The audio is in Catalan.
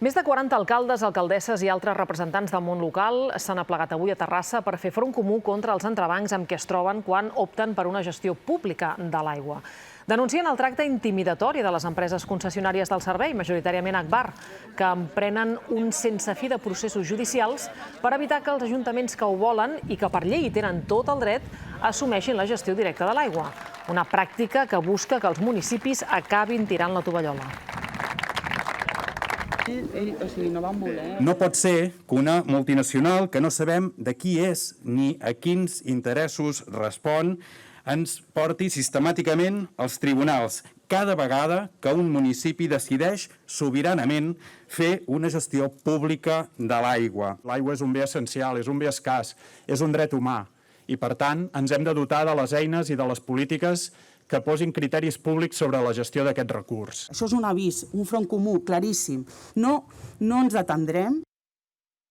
Més de 40 alcaldes, alcaldesses i altres representants del món local s'han aplegat avui a Terrassa per fer front comú contra els entrebancs amb què es troben quan opten per una gestió pública de l'aigua. Denuncien el tracte intimidatori de les empreses concessionàries del servei, majoritàriament Agbar, que emprenen un sense fi de processos judicials per evitar que els ajuntaments que ho volen i que per llei tenen tot el dret assumeixin la gestió directa de l'aigua. Una pràctica que busca que els municipis acabin tirant la tovallola. No pot ser que una multinacional que no sabem de qui és ni a quins interessos respon ens porti sistemàticament als tribunals cada vegada que un municipi decideix sobiranament fer una gestió pública de l'aigua. L'aigua és un bé essencial, és un bé escàs, és un dret humà i, per tant, ens hem de dotar de les eines i de les polítiques que posin criteris públics sobre la gestió d'aquest recurs. Això és un avís, un front comú claríssim. No ens detendrem